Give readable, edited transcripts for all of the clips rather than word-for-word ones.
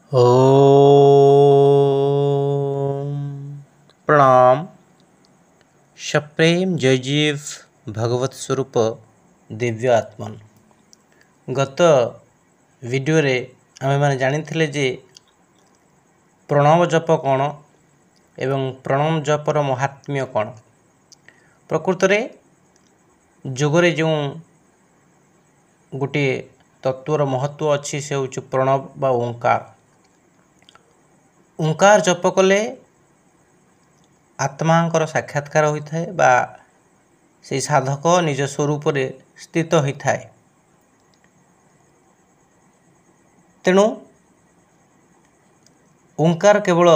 ओम प्रणाम। सप्रेम जय जीव भगवत स्वरूप दिव्य आत्मन। गत वीडियो रे आमे माने जानिथिले जे प्रणव जप कौन एवं प्रणव जपर महात्म्य कौन। प्रकृत रे जोगरे जो गोटे तत्वर महत्व अच्छी से हूँ प्रणव बा ओंकार। ओंकार जप कले आत्मांकर साक्षात्कार होता है बा से साधक निज स्वरूप स्थित होता है। तेणु ओंकार केवल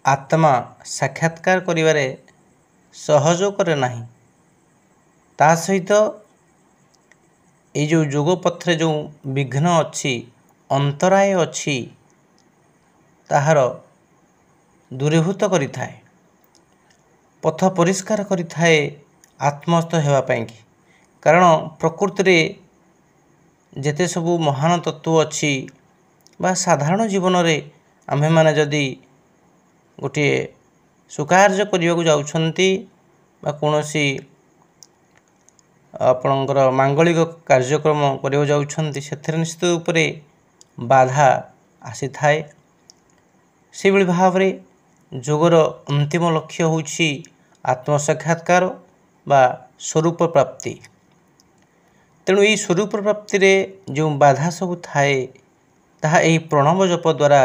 आत्मा साक्षात्कार करिवारे सहयोग करे नहीं, ता सहित ये जो जोग पथरे जो विघ्न अच्छी अंतराय अच्छी ताहार दूरीभूत करिथाए, पथ परिष्कार करिथाए आत्मस्थ हेबापाई। कारण प्रकृति रे जेते सबु महान तत्व अच्छी बा साधारण जीवन रे आम्भे माने जदि गोटे सुकार्य करने को जाउछंती बा कोनोसी आपणकर मांगलिक कार्यक्रम करने जाउछंती सेथरे निश्चित उपरे बाधा आसी थाए। से भली भाव रे जोगर अंतिम लक्ष्य होउछि आत्मसाक्षात्कार बा स्वरूप प्राप्ति। तेणु यही स्वरूप प्राप्ति रे जो बाधा सब थाए ताहा एही प्रणव जप द्वारा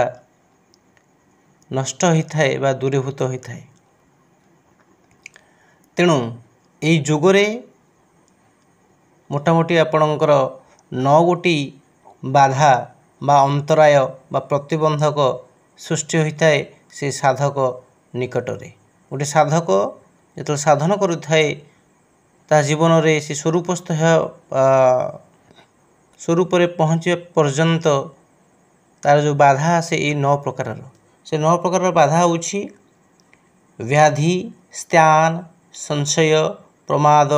नष्ट होता है बा दूरीभूत होता है। तेणु यही जोगरे मोटामोटी आपणकर 9 गोटी बाधा बा अंतराय बा प्रतिबंधक सृष्टि होता है से साधक निकटरे। गोटे साधक जो साधन करुए ता जीवन रे से स्वरूपस्थ स्वरूप पहुँचे पर्यंत तार जो बाधा आसे ये 9 प्रकार से 9 प्रकार बाधा होछि व्याधि, स्त्यान, संशय, प्रमाद,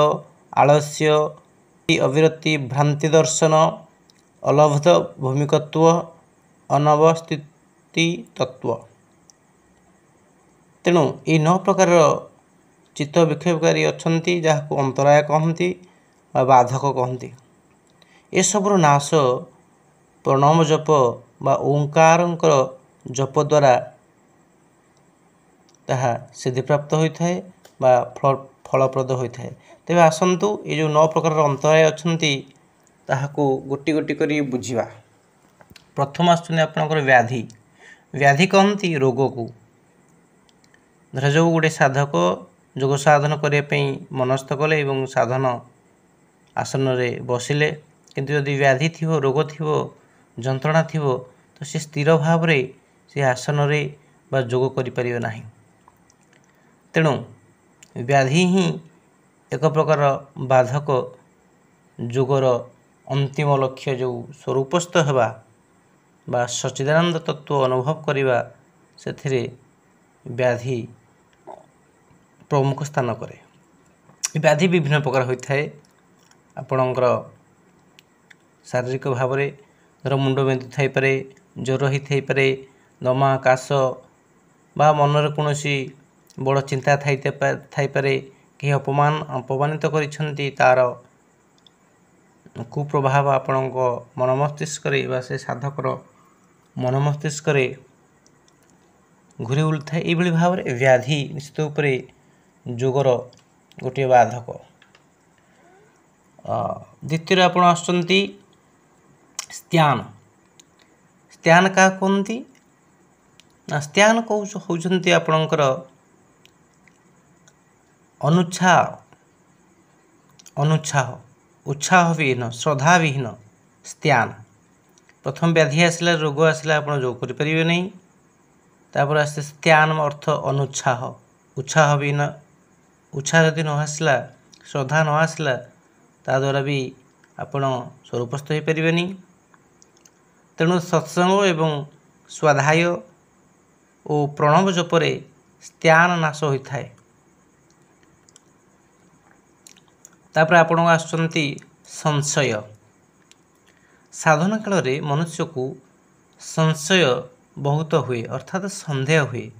आलस्य, अविरति, भ्रांति दर्शन, अलब्ध भूमिकत्व, अनवस्थिति तत्व। तेणु ये 9 प्रकार चित्त विक्षेपकारी अच्छी जहाँ को अंतराय कहती बाधक कहती। ये सबुर नाश प्रणव जप बा ओंकार जप द्वारा ताहा सिद्धि प्राप्त होता है बा फलप्रद होता है। तेज आसतु ये जो 9 प्रकार अंतराय अच्छी ताहाकू गोटी गोटी करी बुझिबा। प्रथम आसुनी आपनकर व्याधि। व्याधि कहती रोग को। धर जो गोटे साधक जोग साधन करने मनस्थ कले एवं साधन आसन रे बसिले किंतु यदि व्याधि थिवो, रोग थिवो, जंत्रणा थिवो तो से स्थिर भाव रे से आसन रे बा जोग करि परिबे नाही। तेणु व्याधि ही एक प्रकार बाधक जोगर अंतिम लक्ष्य जो स्वरूपस्थ हेबा बा सच्चिदानंद तत्व अनुभव करिबा सेथिरे व्याधि प्रमुख स्थान करे। व्याधि विभिन्न प्रकार होता है। आपणकर शारीरिक भाव में धर मुंड बिंधु थाई पारे, ज्वर ही थाई पारे, दमा काश बा मनरे कोनोसी बड़ चिंता थाई पारे, कि अपमानित करिसेंती तार कुप्रभाव आपणक मन मस्तिष्क बा से साधकर मन मस्तिष्क घूरी उलुए। ये भाव में व्याधि निश्चित उपरे जोगर गोटे बाधक। द्वितीय आपण आसुचंती स्त्यान। स्त्यान क्या कहती ना, स्त्यान होउचंती आपणकर अनुत्साह उत्साह विहीन, श्रद्धा विहीन स्त्यान। प्रथम व्याधि आसला, रोग आसला, आप जो करें नहीं। तापर आस्ते स्त्यान अर्थ अनुत्साह, उत्साह विहीन। उत्साह यदि न आसला, श्रद्धा न आसला, ता द्वारा भी आपण स्वरूपस्थ हो पारे नहीं। तेणु सत्संग एवं स्वाध्याय और प्रणव जपरे स्त्यान नाश होता है। तापर आपण आसुचंती संशय। साधना काल रे मनुष्य को संशय बहुत हुए अर्थात सन्देह हुए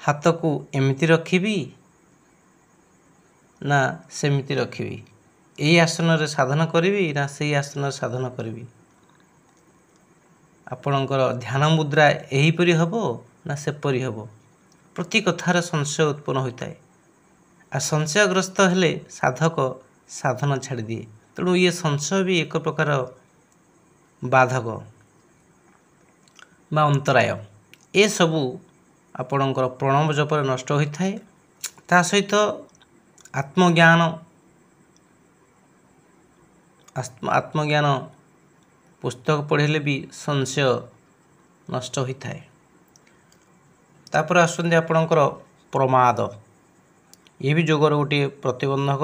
हाथ को एमती रखी ना सेमती रखी यही आसन रे साधन करी ना से आसन साधन करी आपणकर ध्यान मुद्रा यहीपरी हम ना सेपरी हम प्रति कथार संशय उत्पन्न होता है आ संशयग्रस्त हेले साधक साधन छाड़ी दिए तेणु ये संशय भी एक प्रकार बाधक बा अंतराय ए सबू आपणकर प्रणव जपर नष्ट होता है ता सहित आत्मज्ञान पुस्तक पढ़े भी संशय नष्ट होता है तापर आसुँच आपणकर प्रमाद ये भी जोगर गोटे प्रतिबंधक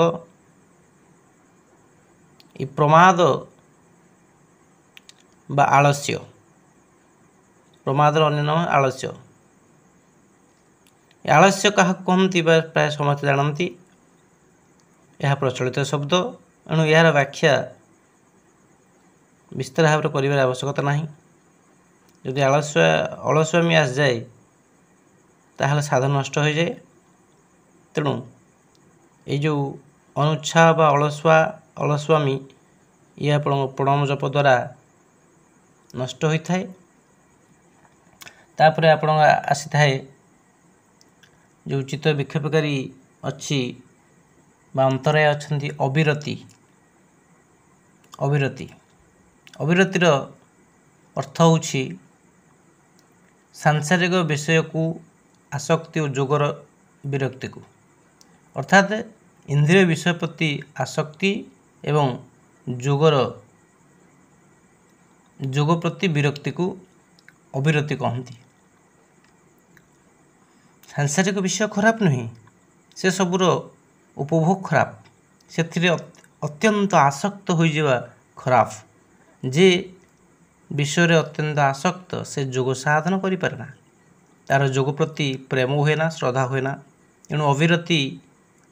ये प्रमाद बा आलस्य प्रमादर अन्य नाम आलस्य आलस्य क्या कहती प्राय समस्त जानती यह प्रचलित शब्द एणु यार व्याख्या विस्तार भाव कर आवश्यकता ना जदि अलस्वामी आस जाए ताहले साधन नष्ट हो जाए तेणु ये जो अनुत्साह बा अलस्वामी ये आप प्रणव जप द्वारा नष्ट होता है तापर आपण आसी थाए जो चित्त विक्षेपकारी अच्छी अंतराय अच्छी अविरतिर अर्थ होछि सांसारिक विषय को आसक्ति और जोगर विरक्ति को अर्थात इंद्रिय विषय प्रति आसक्ति एवं जोग प्रति विरक्ति को अविरति कहती सांसारिक विषय खराब नुहे से सबूर उपभोग खराब से अत्यंत आसक्त हो जावा खराब जे विषय अत्यंत आसक्त से जोग साधन करि पारेना तार जोग प्रति प्रेम हुए ना श्रद्धा हुए ना एणु अविरति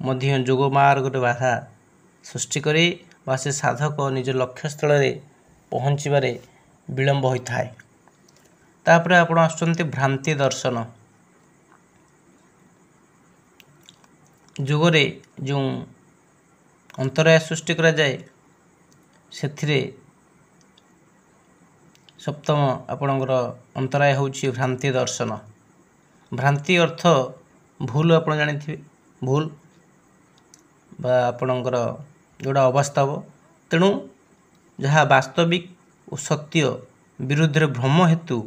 मध्य जोग मार्ग गोटे बाधा सृष्टि करे बा से साधक निज लक्ष्य स्थल में पहुँचबारे विलंब होता है तापर आपण आसुँच भ्रांति दर्शन जोगरे जो अंतराय सृष्टि करा जाए से सप्तम आपणकर अंतराय होछि भ्रांति दर्शन भ्रांति अर्थ भूल आप जानी भूल बा आपणकर जोड़ा अवास्तव तेणु जहाँ वास्तविक और सत्य विरुद्ध भ्रम हेतु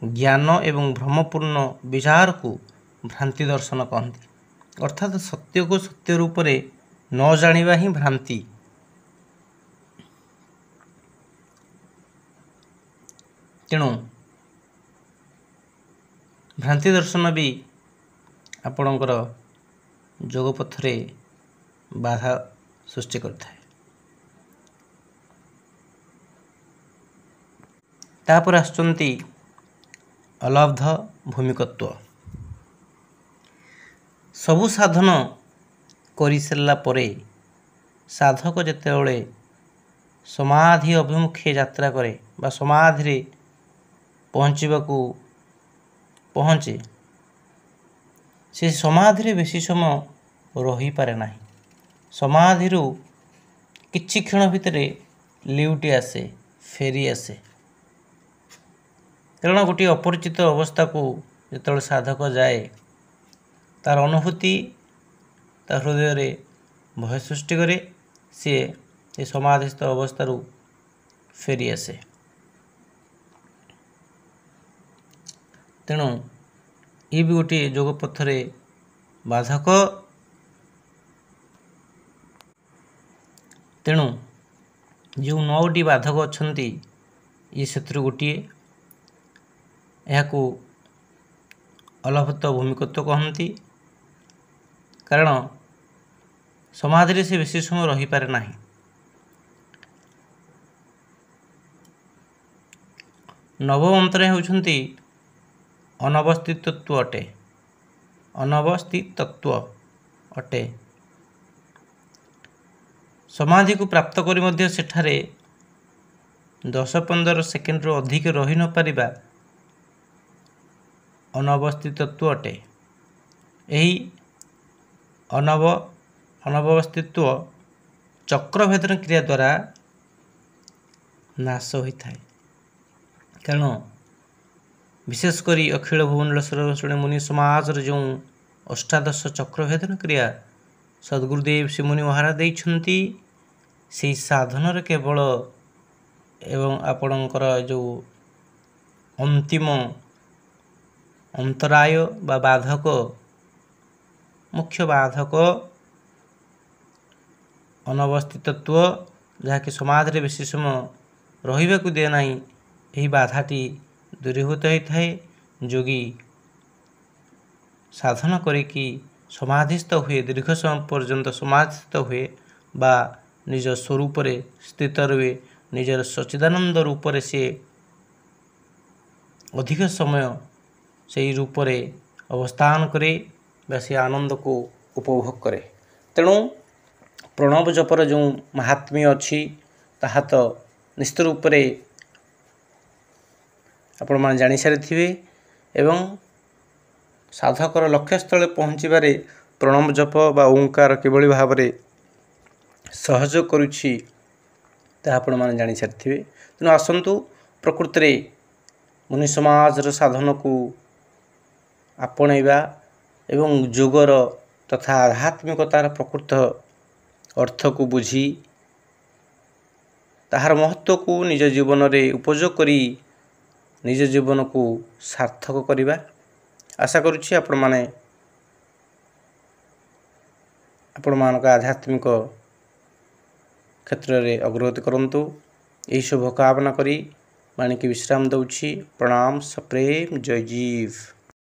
ज्ञान एवं भ्रमपूर्ण विचार को भ्रांति दर्शन कहते अर्थात सत्य को सत्य रूप में न जानिबा ही भ्रांति तेणु भ्रांति दर्शन भी आपणकर जोग पथरे बाधा सृष्टि करता है तापर आसुँच अलब्ध भूमिकत्व सबु साधन करि सारला परे साधक जेतेबेले समाधि अभिमुखे यात्रा करे बा समाधि रे पहुँचवाकू पहुँचे से समाधि रे बेसी समय रही पारे ना समाधि किछि क्षण भितर लिउटी आसे फेरी आसे कारण गोटे अपरिचित अवस्था को जिते साधक जाए तार अनुभूति तार हृदय रे भय सृष्टि करे सी समाधिस्थ अवस्था फेरी आसे तेणु ये भी गोटे जोग पथरे बाधक तेणु जो 9टी बाधक अच्छा ये से गोटे यहाँ अलभत भूमिकत्व कहती कारण समाधि से बेसी समय रही पारे ना नवम अंतराय होउछंती अनवस्थितत्व अटे अनवस्थितत्व अटे समाधि को प्राप्त करी मध्य सेठारे 10-15 ସେକେଣ୍ଡରୁ ଅଧିକ ରହି ନ ପାରିବା ଅନାବସ୍ଥିତ ତତ୍ତ୍ୱ ଅଟେ। ଏହି ଅନାବସ୍ଥିତ ଚକ୍ରଭେଦନ କ୍ରିୟା ଦ୍ୱାରା ନାଶ ହୋଇଥାଏ। କାରଣ ବିଶେଷ କରି ଅଖିଳ ଭୁବନ ସର୍ବେଶ୍ୱର ମୁନି ସମାଜର ଯେଉଁ ଅଷ୍ଟାଦଶ ଚକ୍ରଭେଦନ କ୍ରିୟା ସଦ୍ଗୁରୁଦେବ ଶ୍ରୀମୁନି ମହାରାଜ ଦେଇଛନ୍ତି, ସେହି ସାଧନରେ କେବଳ ଏବଂ ଆପଣଙ୍କର ଯେଉଁ ଅନ୍ତିମ ଅନ୍ତରାୟ ବା ବାଧକ, ମୁଖ୍ୟ ବାଧକ ଅନାବସ୍ଥିତତ୍ୱ, ଯାହାକି ସମାଜରେ ବେଶୀ ସମୟ ରହିବାକୁ ଦିଏ ନାହିଁ, ଏହି ବାଧାଟି ଦୂରୀଭୂତ ହୋଇଥାଏ। ଯୋଗୀ ସାଧନ କରିକି ସମାଧିସ୍ଥ ହୁଏ, ଦୀର୍ଘ ସମୟ ପର୍ଯ୍ୟନ୍ତ ସମାଧିସ୍ଥ ହୁଏ ବା ନିଜ ସ୍ୱରୂପରେ ସ୍ଥିତ ରୁହେ, ନିଜର ସଚ୍ଚିଦାନନ୍ଦ ରୂପରେ ସିଏ ଅଧିକ ସମୟ ସେହି ରୂପରେ ଅବସ୍ଥାନ କରେ ବା ସେ ଆନନ୍ଦକୁ ଉପଭୋଗ କରେ। ତେଣୁ ପ୍ରଣବ ଜପର ଯେଉଁ ମାହାତ୍ମ୍ୟ ଅଛି ତାହା ତ ନିଶ୍ଚିତ ରୂପରେ ଆପଣମାନେ ଜାଣିସାରିଥିବେ ଏବଂ ସାଧକର ଲକ୍ଷ୍ୟସ୍ଥଳରେ ପହଞ୍ଚିବାରେ ପ୍ରଣବ ଜପ ବା ଓଁକାର କିଭଳି ଭାବରେ ସହଯୋଗ କରୁଛି ତାହା ଆପଣମାନେ ଜାଣିସାରିଥିବେ। ତେଣୁ ଆସନ୍ତୁ ପ୍ରକୃତରେ ମୁନି ସମାଜର ସାଧନକୁ ଆପଣେଇବା ଏବଂ ଯୋଗର ତଥା ଆଧ୍ୟାତ୍ମିକତାର ପ୍ରକୃତ ଅର୍ଥକୁ ବୁଝି ତାହାର ମହତ୍ତ୍ୱକୁ ନିଜ ଜୀବନରେ ଉପଯୋଗ କରି ନିଜ ଜୀବନକୁ ସାର୍ଥକ କରିବା। ଆଶା କରୁଛି ଆପଣମାନଙ୍କ ଆଧ୍ୟାତ୍ମିକ କ୍ଷେତ୍ରରେ ଅଗ୍ରଗତି କରନ୍ତୁ। ଏହି ଶୁଭ କାମନା କରି ବାଣୀକି ବିଶ୍ରାମ ଦେଉଛି। ପ୍ରଣାମ, ସପ୍ରେମ, ଜୟ ଜୀବ।